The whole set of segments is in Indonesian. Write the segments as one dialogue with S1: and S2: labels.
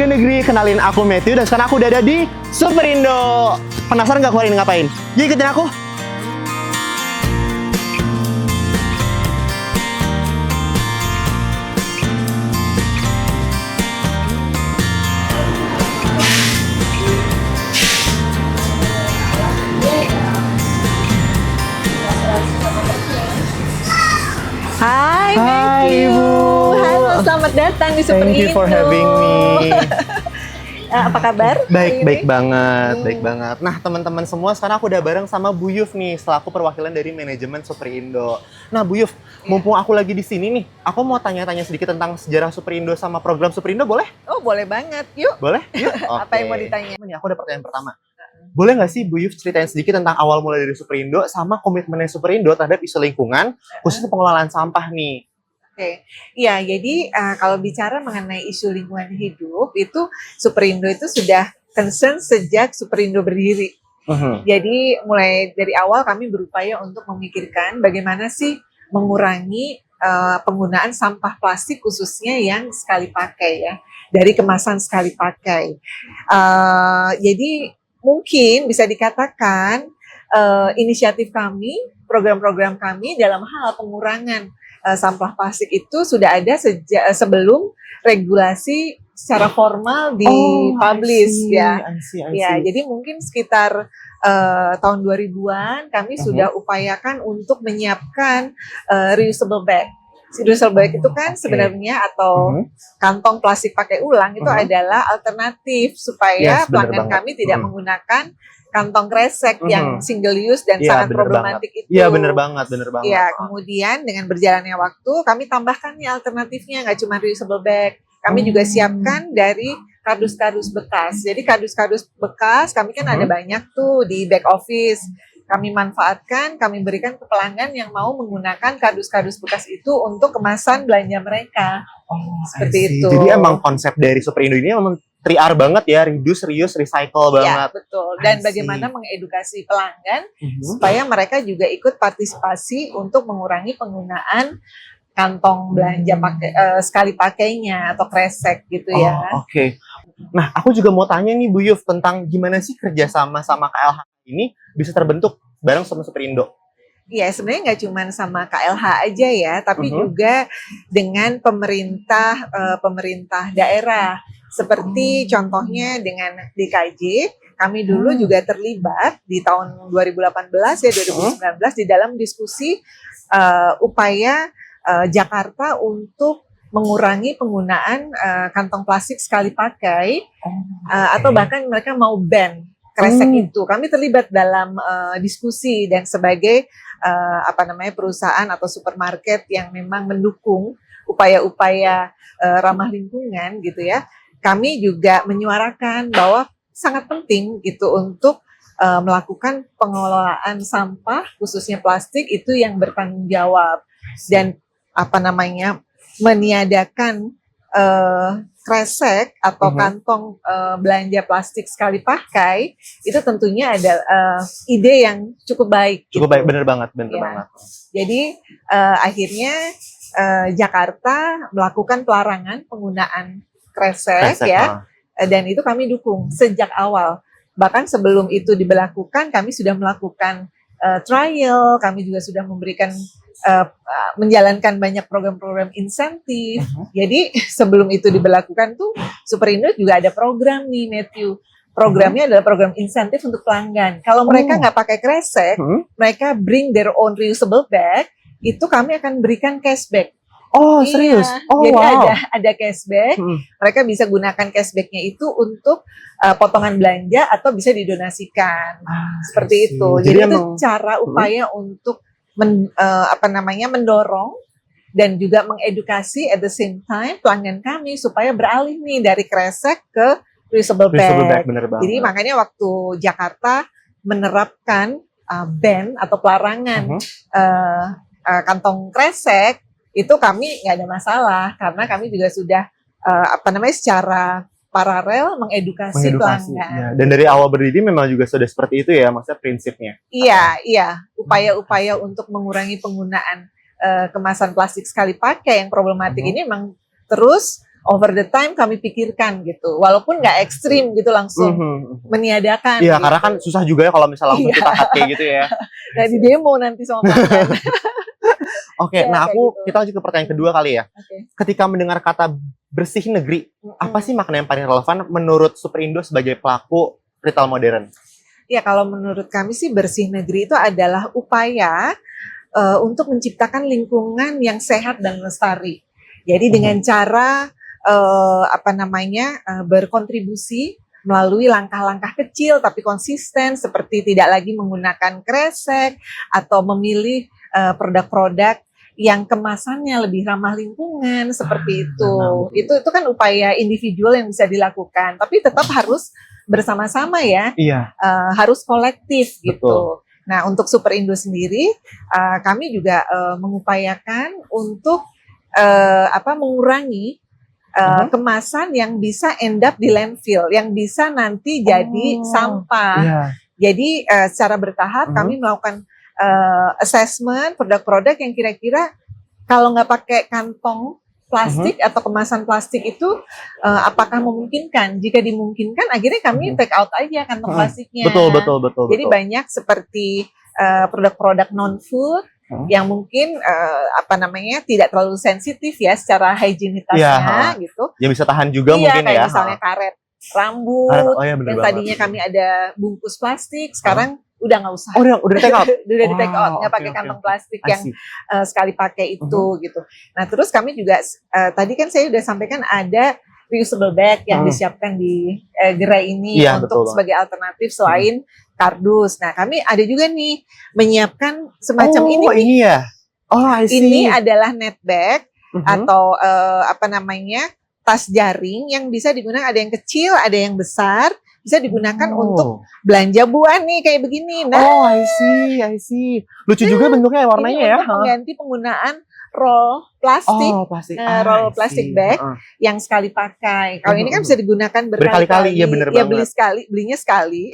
S1: Audio Negeri, kenalin aku Matthew dan sekarang aku udah ada di Superindo. Penasaran nggak aku hari ini ngapain? Yuk ikutin aku.
S2: Hai
S1: Hai,
S2: Matthew.
S1: Ibu.
S2: Halo, selamat datang di Superindo.
S1: Thank you for having me.
S2: Apa kabar?
S1: Baik banget. Nah, teman-teman semua, sekarang aku udah bareng sama Bu Yuf nih, selaku perwakilan dari manajemen Superindo. Nah, Bu Yuf, mumpung aku lagi di sini nih, aku mau tanya-tanya sedikit tentang sejarah Superindo sama program Superindo, boleh?
S2: Oh, boleh banget. Yuk.
S1: Boleh? Yuk.
S2: Apa yang mau ditanya?
S1: Nih, aku ada pertanyaan pertama. Boleh nggak sih Bu Yuf ceritain sedikit tentang awal mulai dari Superindo sama komitmennya Superindo terhadap isu lingkungan, khususnya pengelolaan sampah nih?
S2: Oke. Iya, jadi kalau bicara mengenai isu lingkungan hidup, itu Superindo itu sudah concern sejak Superindo berdiri. Jadi mulai dari awal kami berupaya untuk memikirkan bagaimana sih mengurangi penggunaan sampah plastik khususnya yang sekali pakai ya, dari kemasan sekali pakai. Jadi mungkin bisa dikatakan inisiatif kami, program-program kami dalam hal pengurangan sampah plastik itu sudah ada sejak sebelum regulasi secara formal dipublish ya.
S1: I see.
S2: Ya, jadi mungkin sekitar tahun 2000-an kami sudah upayakan untuk menyiapkan reusable bag. Reusable bag itu kan sebenarnya atau kantong plastik pakai ulang itu adalah alternatif supaya pelanggan kami tidak menggunakan kantong kresek yang single use dan sangat problematik itu.
S1: Iya, bener banget.
S2: Ya, kemudian dengan berjalannya waktu kami tambahkan nih alternatifnya, nggak cuma reusable bag. Kami juga siapkan dari kardus-kardus bekas. Jadi kardus-kardus bekas kami kan ada banyak tuh di back office. Kami manfaatkan, kami berikan ke pelanggan yang mau menggunakan kardus-kardus bekas itu untuk kemasan belanja mereka. Seperti itu.
S1: Jadi emang konsep dari Superindo ini memang 3R banget ya, reduce, reuse, recycle banget.
S2: Ya, betul. Dan bagaimana mengedukasi pelanggan supaya mereka juga ikut partisipasi untuk mengurangi penggunaan kantong belanja sekali pakainya atau kresek gitu ya.
S1: Oke. Nah, aku juga mau tanya nih Bu Yuf tentang gimana sih kerjasama sama KLH ini bisa terbentuk bareng sama Superindo?
S2: Iya, sebenarnya nggak cuma sama KLH aja ya, tapi juga dengan pemerintah daerah. Seperti contohnya dengan DKJ, kami dulu juga terlibat di tahun 2018 ya 2019 di dalam diskusi upaya Jakarta untuk mengurangi penggunaan kantong plastik sekali pakai atau bahkan mereka mau ban kresek itu. Kami terlibat dalam diskusi dan sebagai perusahaan atau supermarket yang memang mendukung upaya-upaya ramah lingkungan gitu ya. Kami juga menyuarakan bahwa sangat penting gitu untuk melakukan pengelolaan sampah khususnya plastik itu yang bertanggung jawab dan meniadakan kresek atau kantong belanja plastik sekali pakai itu tentunya ada ide yang cukup baik.
S1: Cukup baik, bener banget.
S2: Jadi akhirnya Jakarta melakukan pelarangan penggunaan kresek ya, dan itu kami dukung sejak awal. Bahkan sebelum itu diberlakukan, kami sudah melakukan trial, kami juga sudah memberikan menjalankan banyak program-program insentif. Jadi sebelum itu diberlakukan tuh Superindo juga ada program nih Matthew. Programnya adalah program insentif untuk pelanggan. Kalau mereka nggak pakai kresek, mereka bring their own reusable bag, itu kami akan berikan cashback.
S1: Oh, serius?
S2: Jadi ada cashback. Mereka bisa gunakan cashbacknya itu untuk potongan belanja atau bisa didonasikan. Seperti itu. Jadi itu cara upaya untuk mendorong dan juga mengedukasi at the same time pelanggan kami supaya beralih nih dari kresek ke reusable bag. Jadi makanya waktu Jakarta menerapkan ban atau pelarangan kantong kresek, itu kami nggak ada masalah karena kami juga sudah secara paralel mengedukasi pelanggan.
S1: Ya. Dan dari awal berdiri memang juga sudah seperti itu ya, maksudnya prinsipnya.
S2: Iya. Upaya-upaya untuk mengurangi penggunaan kemasan plastik sekali pakai yang problematik ini memang terus over the time kami pikirkan gitu. Walaupun nggak ekstrim gitu langsung meniadakan.
S1: Iya,
S2: gitu.
S1: karena kan susah juga ya kalau misalnya langsung kita cut kayak gitu ya.
S2: Nah, di demo nanti sama pelanggan.
S1: Oke,
S2: Ya,
S1: nah
S2: kayak
S1: aku
S2: gitu.
S1: kita lanjut ke pertanyaan kedua kali ya.
S2: Oke.
S1: Ketika mendengar kata bersih negeri, apa sih makna yang paling relevan menurut Superindo sebagai pelaku retail modern?
S2: Ya, kalau menurut kami sih bersih negeri itu adalah upaya untuk menciptakan lingkungan yang sehat dan lestari. Jadi dengan cara berkontribusi melalui langkah-langkah kecil tapi konsisten, seperti tidak lagi menggunakan kresek atau memilih produk-produk yang kemasannya lebih ramah lingkungan seperti itu. Itu kan upaya individual yang bisa dilakukan, tapi tetap harus bersama-sama ya.
S1: Iya.
S2: Harus kolektif gitu.
S1: Betul.
S2: Nah, untuk Superindo sendiri, kami juga mengupayakan untuk mengurangi kemasan yang bisa end up di landfill, yang bisa nanti jadi sampah.
S1: Iya.
S2: Jadi secara bertahap kami melakukan assessment produk-produk yang kira-kira kalau nggak pakai kantong plastik atau kemasan plastik itu apakah memungkinkan? Jika dimungkinkan, akhirnya kami take out aja kantong plastiknya.
S1: Betul.
S2: Jadi banyak seperti produk-produk non-food yang mungkin tidak terlalu sensitif ya secara higienitasnya gitu.
S1: Yang bisa tahan juga
S2: Iya,
S1: mungkin
S2: kayak
S1: ya.
S2: misalnya karet rambut,
S1: bener
S2: yang
S1: banget.
S2: tadinya kami ada bungkus plastik, sekarang udah nggak usah.
S1: Oh, udah di take out.
S2: Udah di take out, nggak
S1: Oke,
S2: pakai
S1: oke,
S2: kantong
S1: oke.
S2: plastik
S1: I
S2: yang
S1: see.
S2: sekali pakai itu gitu. Nah, terus kami juga tadi kan saya udah sampaikan ada reusable bag yang disiapkan di gerai ini
S1: Iya, betul
S2: untuk
S1: banget.
S2: sebagai alternatif selain kardus. Nah, kami ada juga nih menyiapkan semacam ini nih.
S1: Ini ya. Oh, I see.
S2: Ini adalah net bag atau tas jaring yang bisa digunakan, ada yang kecil, ada yang besar, bisa digunakan untuk belanja buah nih kayak begini. Nah,
S1: Oh, I see. Lucu juga bentuknya, warnanya
S2: ini
S1: ya.
S2: untuk mengganti penggunaan roll plastik.
S1: Oh, plastik.
S2: Roll plastic bag yang sekali pakai. Kalau ini kan bisa digunakan
S1: Berkali-kali,
S2: berkali-kali.
S1: iya bener
S2: Ya
S1: banget.
S2: belinya sekali,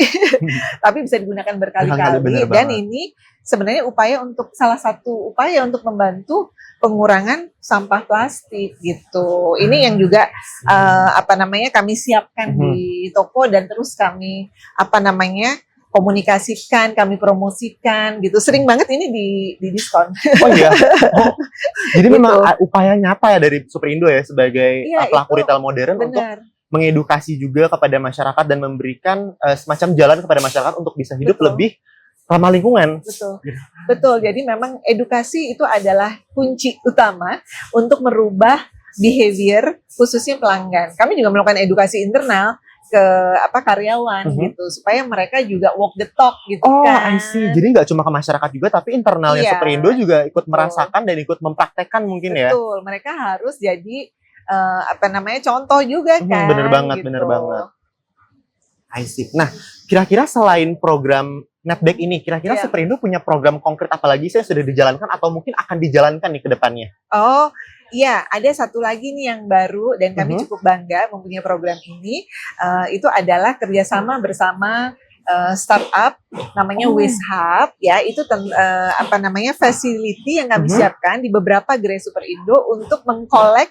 S2: tapi bisa digunakan
S1: Berkali-kali,
S2: berkali-kali.
S1: bener
S2: Dan
S1: banget.
S2: ini sebenarnya salah satu upaya untuk membantu pengurangan sampah plastik gitu. Ini yang juga kami siapkan di toko dan terus kami komunikasikan, kami promosikan gitu. Sering banget ini di diskon.
S1: Oh iya. Oh, jadi
S2: Gitu.
S1: memang upaya nyata ya dari Superindo ya sebagai
S2: Iya,
S1: pelaku
S2: itu
S1: retail modern untuk
S2: Benar.
S1: mengedukasi juga kepada masyarakat dan memberikan semacam jalan kepada masyarakat untuk bisa hidup
S2: Betul.
S1: lebih ramah lingkungan.
S2: Betul. Jadi memang edukasi itu adalah kunci utama untuk merubah behavior khususnya pelanggan. Kami juga melakukan edukasi internal ke karyawan gitu supaya mereka juga walk the talk gitu
S1: Oh, I
S2: kan.
S1: see. Jadi nggak cuma ke masyarakat juga, tapi internalnya
S2: Iya,
S1: Superindo juga ikut
S2: betul.
S1: merasakan dan ikut mempraktekkan mungkin ya.
S2: Betul, mereka harus jadi contoh juga kan.
S1: Bener banget,
S2: gitu.
S1: bener banget. I see. Nah, kira-kira selain program Netback ini, kira-kira
S2: Iya.
S1: Superindo punya program konkret apa lagi sih yang sudah dijalankan atau mungkin akan dijalankan nih ke depannya?
S2: Oh, iya, ada satu lagi nih yang baru dan kami cukup bangga mempunyai program ini. Itu adalah kerjasama bersama startup namanya Waste Hub ya. Itu facility yang kami siapkan di beberapa gerai Superindo untuk mengkolek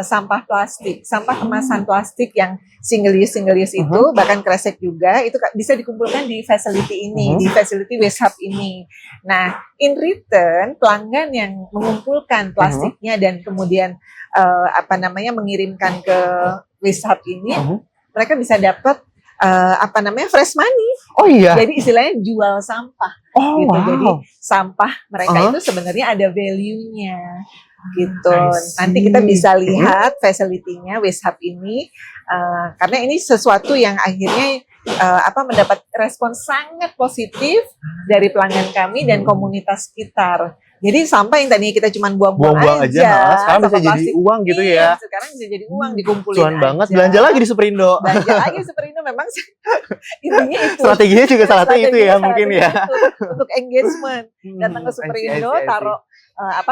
S2: sampah plastik, sampah kemasan plastik yang single use itu, bahkan kresek juga, itu bisa dikumpulkan di facility ini, di facility Waste Hub ini. Nah, in return pelanggan yang mengumpulkan plastiknya dan kemudian mengirimkan ke Waste Hub ini, mereka bisa dapat fresh money.
S1: Oh iya.
S2: Jadi istilahnya jual sampah.
S1: Oh,
S2: gitu.
S1: wow.
S2: Jadi sampah mereka itu sebenarnya ada value-nya. Gitu.
S1: I see.
S2: Nanti kita bisa lihat facility-nya Waste Hub ini karena ini sesuatu yang akhirnya mendapat respon sangat positif dari pelanggan kami dan komunitas sekitar. Jadi sampah yang tadinya kita cuma buang-buang aja,
S1: sekarang bisa
S2: sampah
S1: jadi
S2: plastik,
S1: uang gitu
S2: iya,
S1: ya.
S2: sekarang bisa jadi uang, dikumpulin
S1: Cuan banget,
S2: aja.
S1: belanja lagi di Superindo.
S2: Belanja lagi Superindo memang intinya itu.
S1: Strateginya juga salah satu itu ya
S2: Strateginya
S1: mungkin ya.
S2: untuk engagement. Datang ke Superindo,
S1: I see.
S2: taruh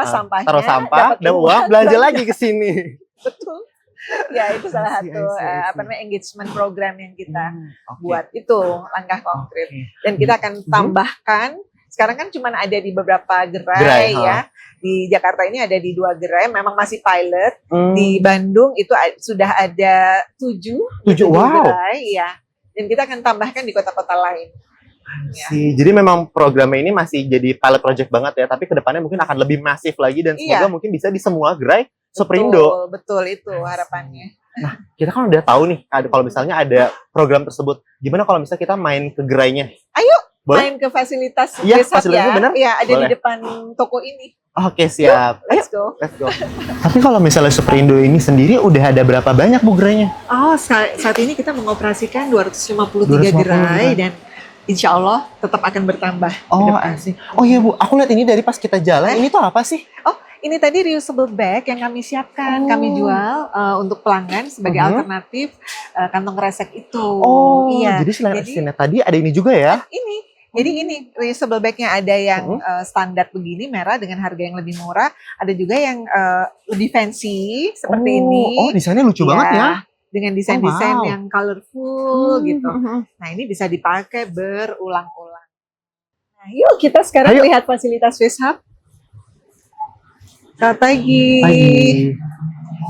S2: sampahnya,
S1: Taruh sampah,
S2: dapat
S1: dan uang, belanja lagi ke sini.
S2: Betul. Ya, itu salah
S1: I see,
S2: satu
S1: I see.
S2: engagement program yang kita
S1: Oke.
S2: buat. Itu langkah konkret.
S1: Oke.
S2: Dan kita akan tambahkan Sekarang kan cuma ada di beberapa
S1: Gerai,
S2: gerai ya. Di Jakarta ini ada di 2 gerai, memang masih pilot. Di Bandung itu sudah ada 7
S1: wow.
S2: gerai ya. Dan kita akan tambahkan di kota-kota lain.
S1: Jadi memang programnya ini masih jadi pilot project banget ya, tapi kedepannya mungkin akan lebih masif lagi dan semoga mungkin bisa di semua gerai Superindo.
S2: Betul itu harapannya.
S1: Nah, kita kan udah tahu nih, kalau misalnya ada program tersebut, gimana kalau misalnya kita main ke gerainya?
S2: Ayo,
S1: boleh?
S2: main ke fasilitas
S1: Iya,
S2: Wesap
S1: fasilitasnya
S2: ya.
S1: benar?
S2: Iya, ada
S1: Boleh.
S2: di depan toko ini.
S1: Oke, siap.
S2: Let's go.
S1: Let's go. Tapi kalau misalnya Superindo ini sendiri udah ada berapa banyak Bu gerainya?
S2: Oh, saat ini kita mengoperasikan 253 gerai dan insya Allah tetap akan bertambah.
S1: Oh, asik. Oh iya Bu, aku lihat ini dari pas kita jalan, ini tuh apa sih?
S2: Oh, ini tadi reusable bag yang kami siapkan, kami jual untuk pelanggan sebagai alternatif kantong kresek itu.
S1: Oh,
S2: iya.
S1: Jadi selain tadi ada ini juga ya?
S2: Ini reusable bag-nya ada yang standar begini merah dengan harga yang lebih murah, ada juga yang lebih fancy seperti ini.
S1: Oh, desainnya lucu banget ya.
S2: Dengan desain-desain yang colorful gitu. Nah, ini bisa dipakai berulang-ulang. Nah, yuk kita sekarang lihat fasilitas Wesap. Selamat pagi.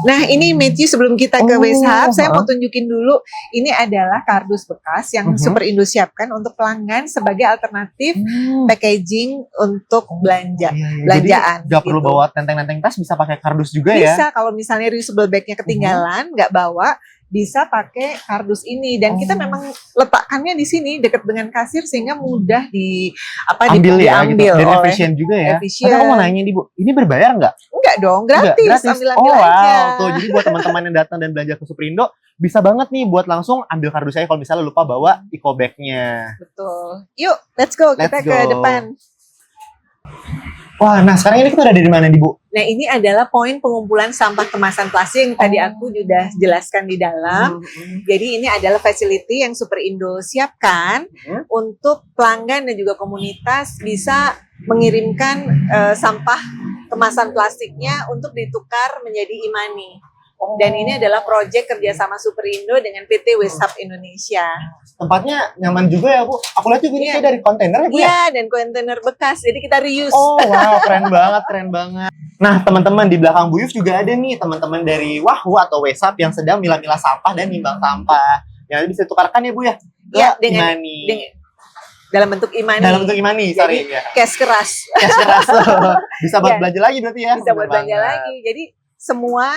S2: Nah, ini Matthew sebelum kita ke Wesap, saya mau tunjukin dulu. Ini adalah kardus bekas yang Superindo siapkan untuk pelanggan sebagai alternatif packaging untuk belanjaan.
S1: Jadi nggak perlu bawa tenteng-tenteng tas, bisa pakai kardus juga ya?
S2: Bisa, kalau misalnya reusable bag-nya ketinggalan, nggak bawa, bisa pakai kardus ini. Dan kita memang letakkannya di sini dekat dengan kasir sehingga mudah
S1: diambil gitu. Dan efisien juga ya. Tapi aku mau nanya nih Bu, ini berbayar nggak?
S2: Enggak dong, gratis. Ambil-ambil aja.
S1: Tuh, jadi buat teman-teman yang datang dan belanja ke Superindo, bisa banget nih buat langsung ambil kardus saya kalau misalnya lupa bawa eco bag-nya.
S2: Betul. Yuk, let's go. Kita ke depan.
S1: Wah, nah sekarang ini kita ada di mana nih Bu?
S2: Nah, ini adalah poin pengumpulan sampah kemasan plastik yang tadi aku sudah jelaskan di dalam. Jadi ini adalah facility yang Superindo siapkan untuk pelanggan dan juga komunitas bisa mengirimkan sampah kemasan plastiknya untuk ditukar menjadi e-money. Dan ini adalah proyek kerjasama Superindo dengan PT Wesap Indonesia.
S1: Tempatnya nyaman juga ya Bu. Aku lihat juga ini kayak dari kontainer ya Bu ya?
S2: Iya, dan kontainer bekas. Jadi kita reuse.
S1: Oh wow, keren banget, keren banget. Nah teman-teman, di belakang Bu Yuf juga ada nih teman-teman dari Wahwu atau Wesap yang sedang milah-milah sampah dan nimbang sampah. Yang bisa ditukarkan ya Bu ya?
S2: Iya, dengan dalam bentuk e-money.
S1: Dalam bentuk e-money, sorry.
S2: Jadi, cash keras.
S1: Cash keras. Bisa buat belanja lagi berarti ya?
S2: Bisa buat belanja lagi. Jadi semua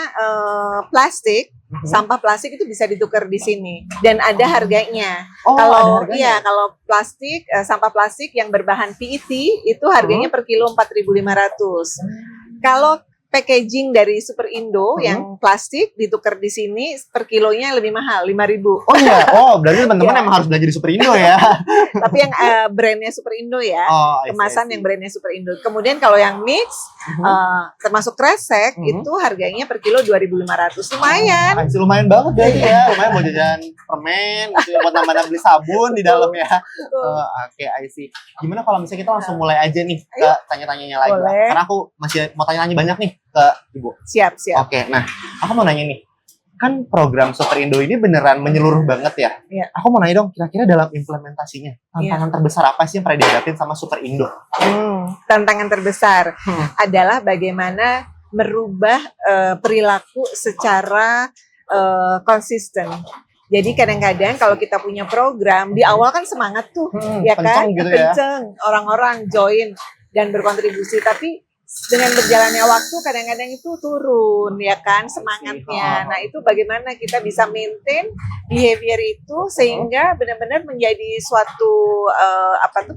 S2: plastik, sampah plastik itu bisa ditukar di sini dan ada harganya. Kalau plastik, sampah plastik yang berbahan PET itu harganya per kilo 4.500. Kalau packaging dari Superindo yang plastik ditukar di sini per kilonya lebih mahal, 5.000.
S1: Oh iya, berarti teman-teman emang harus belanja di Superindo ya.
S2: Tapi yang brandnya Superindo ya, kemasan yang brandnya Superindo. Kemudian kalau yang mix, termasuk kresek itu harganya per kilo 2.500. Lumayan.
S1: Lumayan banget berarti ya. Lumayan buat jajan permen, gitu ya, buat nambah beli sabun di dalam ya. Oke, I see. Gimana kalau misalnya kita langsung mulai aja nih ke tanya-tanyanya lagi?
S2: Boleh.
S1: Karena aku masih mau tanya-tanya banyak nih ke Ibu.
S2: Siap.
S1: Oke, nah aku mau nanya nih. Kan program Superindo ini beneran menyeluruh banget ya.
S2: Iya.
S1: Aku mau nanya dong, kira-kira dalam implementasinya, tantangan terbesar apa sih yang pernah dihadapin sama Superindo?
S2: Tantangan terbesar adalah bagaimana merubah perilaku secara konsisten. Jadi kadang-kadang kalau kita punya program, di awal kan semangat tuh, ya kan?
S1: Gitu ya.
S2: Kenceng, orang-orang join dan berkontribusi, tapi dengan berjalannya waktu kadang-kadang itu turun ya kan semangatnya. Nah, itu bagaimana kita bisa maintain behavior itu sehingga benar-benar menjadi suatu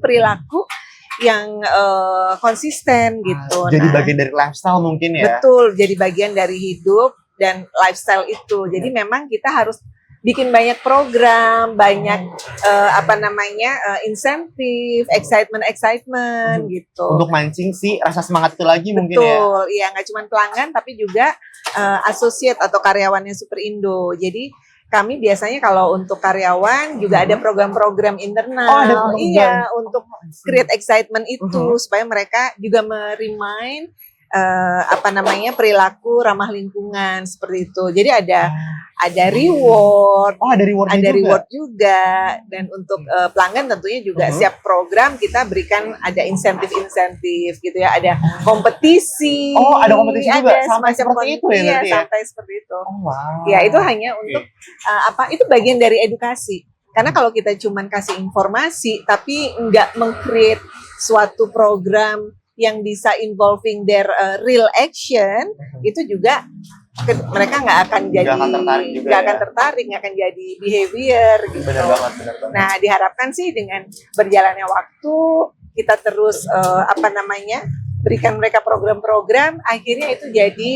S2: perilaku yang konsisten gitu.
S1: Jadi bagian dari lifestyle mungkin ya.
S2: Betul, jadi bagian dari hidup dan lifestyle itu. Jadi memang kita harus bikin banyak program, banyak insentif, excitement gitu.
S1: Untuk mancing sih rasa semangat itu lagi mungkin ya.
S2: Betul, iya nggak cuma pelanggan tapi juga associate atau karyawannya Superindo. Jadi kami biasanya kalau untuk karyawan juga ada program-program internal, untuk create excitement itu supaya mereka juga perilaku ramah lingkungan seperti itu. Jadi ada reward,
S1: Oh, ada rewardnya
S2: ada
S1: juga.
S2: reward juga, dan untuk pelanggan tentunya juga setiap program kita berikan ada insentif-insentif gitu ya, ada kompetisi.
S1: Oh, ada kompetisi juga?
S2: Ada
S1: Sampai
S2: semacam
S1: seperti itu ya
S2: iya,
S1: berarti ya?
S2: sampai seperti itu.
S1: Oh, wow.
S2: Ya, itu hanya untuk itu bagian dari edukasi. Karena kalau kita cuman kasih informasi tapi nggak meng-create suatu program yang bisa involving their real action, itu juga mereka nggak akan jadi nggak akan tertarik, nggak akan jadi behavior gitu.
S1: Benar banget, benar banget.
S2: Nah, diharapkan sih dengan berjalannya waktu kita terus berikan mereka program-program, akhirnya itu jadi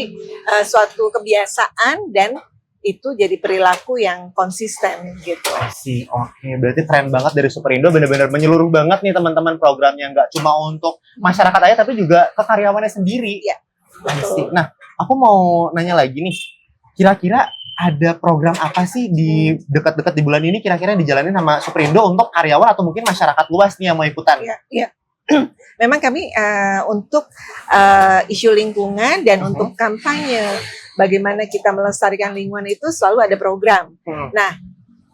S2: suatu kebiasaan dan itu jadi perilaku yang konsisten gitu.
S1: Sih, oke. Berarti keren banget dari Superindo, benar-benar menyeluruh banget nih teman-teman programnya, nggak cuma untuk masyarakat aja tapi juga ke karyawannya sendiri.
S2: Iya, betul.
S1: Nah, aku mau nanya lagi nih. Kira-kira ada program apa sih di dekat-dekat di bulan ini kira-kira yang dijalanin sama Superindo untuk karyawan atau mungkin masyarakat luas nih yang mau ikutan?
S2: Iya. Memang kami untuk isu lingkungan dan untuk kampanye bagaimana kita melestarikan lingkungan itu selalu ada program. Nah,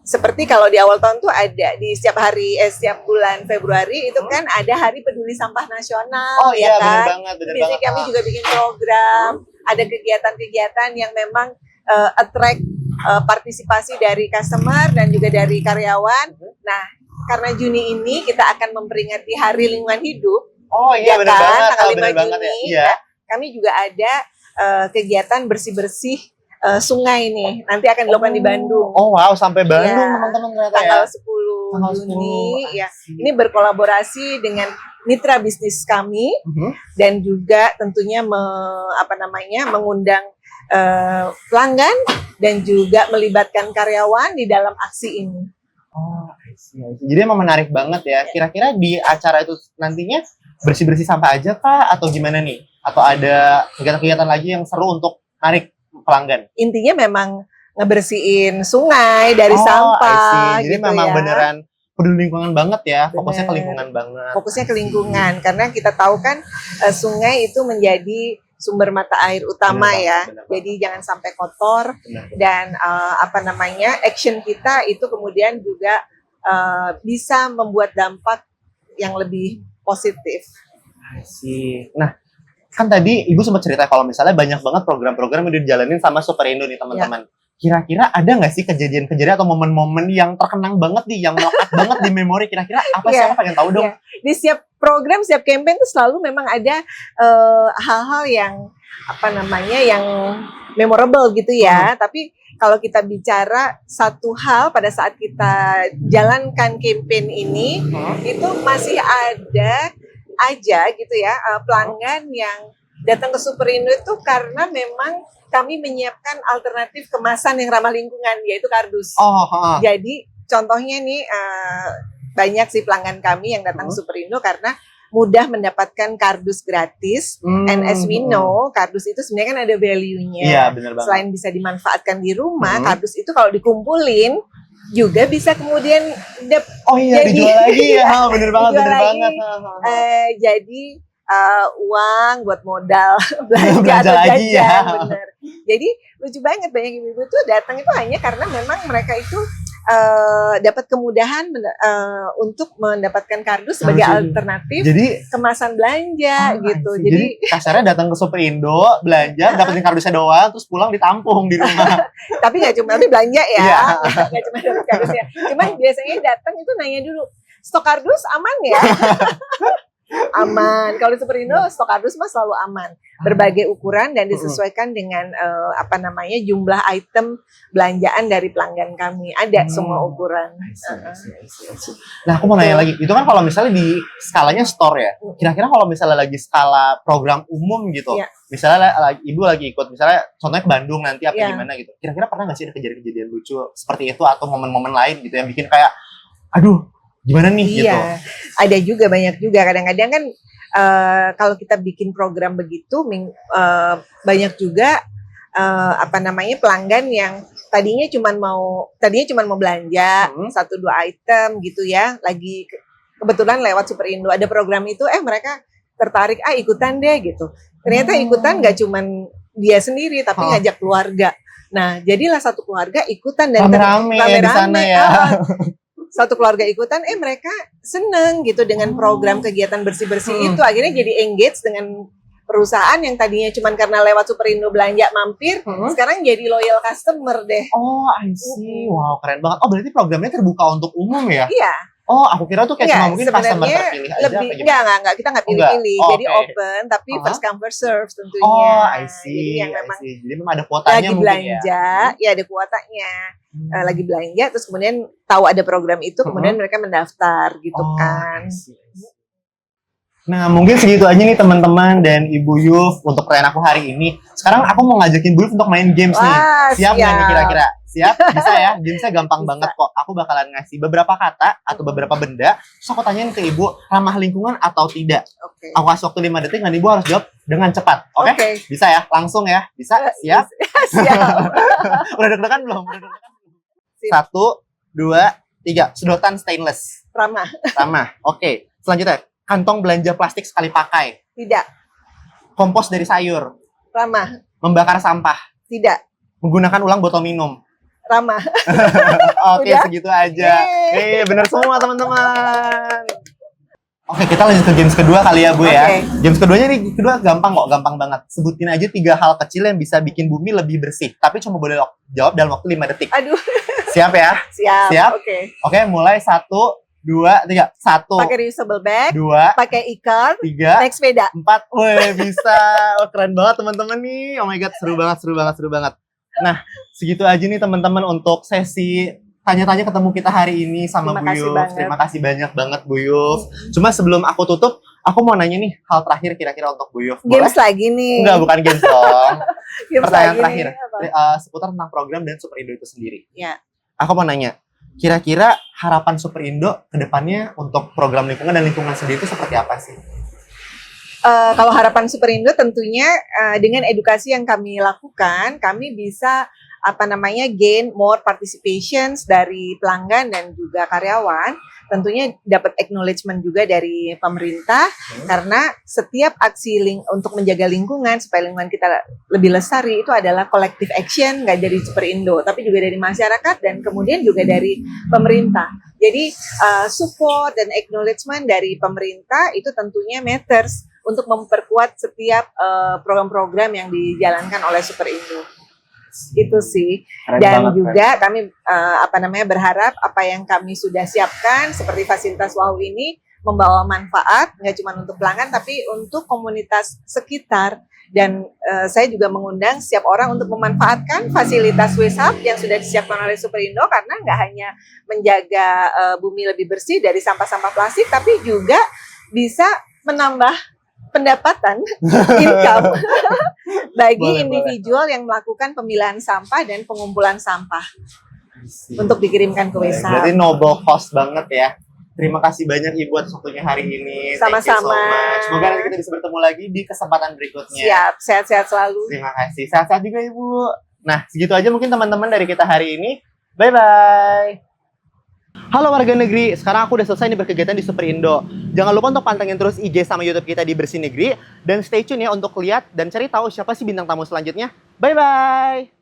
S2: seperti kalau di awal tahun tuh ada di setiap bulan Februari itu kan ada Hari Peduli Sampah Nasional.
S1: Oh iya,
S2: ya kan?
S1: benar banget.
S2: Biasanya kami juga bikin program, ada kegiatan-kegiatan yang memang attract partisipasi dari customer dan juga dari karyawan. Nah, karena Juni ini kita akan memperingati Hari Lingkungan Hidup.
S1: Oh iya,
S2: ya
S1: benar
S2: kan?
S1: banget.
S2: Tanggal 5
S1: benar
S2: Juni.
S1: banget ya. Iya.
S2: Nah, kami juga ada kegiatan bersih-bersih sungai nih. Nanti akan dilakukan di Bandung.
S1: Oh wow, sampai Bandung
S2: Iya.
S1: teman-teman ternyata
S2: Tanggal
S1: ya.
S2: 10
S1: Tanggal
S2: Juni
S1: 10.
S2: ya. Ini berkolaborasi dengan mitra bisnis kami
S1: Mhm.
S2: dan juga tentunya mengundang pelanggan dan juga melibatkan karyawan di dalam aksi ini.
S1: Oh, I see. Jadi emang menarik banget ya. Kira-kira di acara itu nantinya bersih-bersih sampah aja kah atau gimana nih? Atau ada kegiatan-kegiatan lagi yang seru untuk narik pelanggan?
S2: Intinya memang ngebersihin sungai dari
S1: I
S2: sampah
S1: see. Jadi
S2: gitu
S1: memang
S2: ya.
S1: beneran peduli lingkungan banget ya. Fokusnya ke
S2: Bener.
S1: lingkungan banget.
S2: Fokusnya ke lingkungan karena kita tahu kan sungai itu menjadi sumber mata air utama
S1: Bener
S2: ya.
S1: banget, bener
S2: Jadi jangan sampai kotor
S1: Benar.
S2: dan action kita itu kemudian juga bisa membuat dampak yang lebih positif.
S1: I see. Nah, kan tadi Ibu sempat cerita kalau misalnya banyak banget program-program yang dijalanin sama Superindo nih teman-teman. Kira-kira ada nggak sih kejadian-kejadian atau momen-momen yang terkenang banget nih, yang melekat banget di memori? Kira-kira apa sih?
S2: Iya.
S1: Aku pengen tahu dong.
S2: Iya. Di setiap program, setiap campaign itu selalu memang ada hal-hal yang yang memorable gitu ya. Tapi kalau kita bicara satu hal pada saat kita jalankan campaign ini, itu masih ada aja gitu ya pelanggan yang datang ke Superindo itu karena memang kami menyiapkan alternatif kemasan yang ramah lingkungan, yaitu kardus. Jadi contohnya nih banyak sih pelanggan kami yang datang ke Superindo karena mudah mendapatkan kardus gratis. And as we know, kardus itu sebenarnya kan ada value-nya.
S1: Iya, benar banget.
S2: Selain bisa dimanfaatkan di rumah, kardus itu kalau dikumpulin juga bisa kemudian
S1: dijual lagi ya. Bener banget,
S2: dijual
S1: bener
S2: lagi.
S1: banget.
S2: Jadi uang buat modal belanja
S1: Belanja
S2: atau
S1: lagi
S2: jajan,
S1: ya.
S2: bener. Jadi lucu banget banyak ibu-ibu tuh datang itu hanya karena memang mereka itu dapat kemudahan untuk mendapatkan kardus sebagai alternatif
S1: Jadi
S2: kemasan belanja gitu.
S1: Jadi kasarnya datang ke Superindo, belanja, dapetin kardusnya doang, terus pulang ditampung di rumah.
S2: Tapi nggak cuma belanja ya,
S1: Iya.
S2: nggak cuma dapet kardusnya. Cuman biasanya datang itu nanya dulu, stok kardus aman ya? Aman. Kalau di Superindo stok kardus mah selalu aman. Berbagai ukuran dan disesuaikan dengan jumlah item belanjaan dari pelanggan kami. Ada semua ukuran.
S1: Nah, aku mau nanya lagi. Itu kan kalau misalnya di skalanya store ya. Kira-kira kalau misalnya lagi skala program umum gitu.
S2: Iya.
S1: Misalnya Ibu lagi ikut, misalnya contohnya ke Bandung nanti apa
S2: Iya.
S1: gimana gitu. Kira-kira pernah nggak sih ada kejadian-kejadian lucu seperti itu atau momen-momen lain gitu yang bikin kayak aduh, gimana nih gitu.
S2: Iya, ada juga, banyak juga. Kadang-kadang kan kalau kita bikin program begitu, banyak juga pelanggan yang tadinya cuma mau belanja 1-2 item gitu ya, lagi kebetulan lewat Superindo ada program itu, mereka tertarik ikutan deh gitu. Ternyata ikutan nggak cuman dia sendiri, tapi ngajak keluarga. Nah, jadilah satu keluarga ikutan dan
S1: rame-rame di sana ya.
S2: Satu keluarga ikutan, mereka seneng gitu dengan program kegiatan bersih-bersih itu. Akhirnya jadi engage dengan perusahaan yang tadinya cuman karena lewat Superindo belanja mampir, sekarang jadi loyal customer deh.
S1: Oh, I see. Wow, keren banget. Oh, berarti programnya terbuka untuk umum ya?
S2: Iya.
S1: Oh, aku kira tuh kayak cuma mungkin customer terpilih aja.
S2: Enggak, kita nggak pilih-pilih. Jadi open, tapi first come first serve tentunya.
S1: Oh, I see.
S2: Jadi yang memang
S1: Jadi memang ada kuotanya
S2: lagi
S1: mungkin
S2: belanja, ya ada kuotanya. Lagi belanja, terus kemudian tahu ada program itu, kemudian mereka mendaftar gitu kan.
S1: Nah, mungkin segitu aja nih teman-teman dan Ibu Yuf untuk perayaan aku hari ini. Sekarang aku mau ngajakin Bu Yuf untuk main games nih. Siap nggak nih kira-kira? Siap? Bisa ya? Gamesnya gampang banget kok. Aku bakalan ngasih beberapa kata atau beberapa benda. Terus aku tanyain ke Ibu, ramah lingkungan atau tidak. Aku kasih waktu 5 detik dan Ibu harus jawab dengan cepat. Oke? Bisa ya? Langsung ya? Bisa? Siap?
S2: Siap.
S1: Udah deg-degan belum? 1, 2, 3. Sedotan stainless.
S2: Ramah.
S1: Oke. Selanjutnya. Kantong belanja plastik sekali pakai.
S2: Tidak.
S1: Kompos dari sayur.
S2: Ramah.
S1: Membakar sampah.
S2: Tidak.
S1: Menggunakan ulang botol minum.
S2: Ramah.
S1: Oke, segitu aja. Bener semua teman-teman. Oke, kita lanjut ke games kedua kali ya Bu ya. Games keduanya nih, kedua gampang kok, gampang banget. Sebutin aja 3 hal kecil yang bisa bikin bumi lebih bersih. Tapi cuma boleh jawab dalam waktu 5 detik.
S2: Aduh.
S1: Siap ya?
S2: Siap.
S1: Oke, mulai 1, 2, 3. 1.
S2: Pakai reusable bag.
S1: 2.
S2: Pakai e-card.
S1: 3.
S2: Naik sepeda.
S1: 4. Wih, bisa. Keren banget teman-teman nih. Oh my god, seru banget. Nah, segitu aja nih teman-teman untuk sesi tanya-tanya ketemu kita hari ini sama Bu Yuf. Terima kasih banyak banget Bu Yuf. Cuma sebelum aku tutup, aku mau nanya nih hal terakhir kira-kira untuk Bu Yuf.
S2: Games lagi nih.
S1: Enggak, bukan games dong. Pertanyaan terakhir. Seputar tentang program dan Superindo itu sendiri.
S2: Ya.
S1: Aku mau nanya, kira-kira harapan Superindo ke depannya untuk program lingkungan dan lingkungan sendiri itu seperti apa sih?
S2: Kalau harapan Superindo tentunya dengan edukasi yang kami lakukan, kami bisa gain more participations dari pelanggan dan juga karyawan. Tentunya dapat acknowledgement juga dari pemerintah karena setiap aksi untuk menjaga lingkungan supaya lingkungan kita lebih lestari itu adalah collective action, nggak dari Superindo tapi juga dari masyarakat dan kemudian juga dari pemerintah. Jadi support dan acknowledgement dari pemerintah itu tentunya matters untuk memperkuat setiap program-program yang dijalankan oleh Superindo. Itu sih. Dan juga kami berharap apa yang kami sudah siapkan seperti fasilitas WOW ini membawa manfaat nggak cuma untuk pelanggan tapi untuk komunitas sekitar. Dan saya juga mengundang setiap orang untuk memanfaatkan fasilitas Waste Hub yang sudah disiapkan oleh Superindo karena nggak hanya menjaga bumi lebih bersih dari sampah-sampah plastik tapi juga bisa menambah pendapatan income bagi individual yang melakukan pemilahan sampah dan pengumpulan sampah untuk dikirimkan ke Waste Hub.
S1: Berarti noble cause banget ya. Terima kasih banyak Ibu atas waktunya hari ini.
S2: Sama-sama.
S1: So semoga nanti kita bisa bertemu lagi di kesempatan berikutnya.
S2: Siap, sehat-sehat selalu.
S1: Terima kasih. Sehat-sehat juga Ibu. Nah, segitu aja mungkin teman-teman dari kita hari ini. Bye-bye. Halo warga negeri, sekarang aku udah selesai nih berkegiatan di Superindo. Jangan lupa untuk pantengin terus IG sama YouTube kita di Bersih Negeri. Dan stay tune ya untuk lihat dan cari tahu siapa sih bintang tamu selanjutnya. Bye-bye!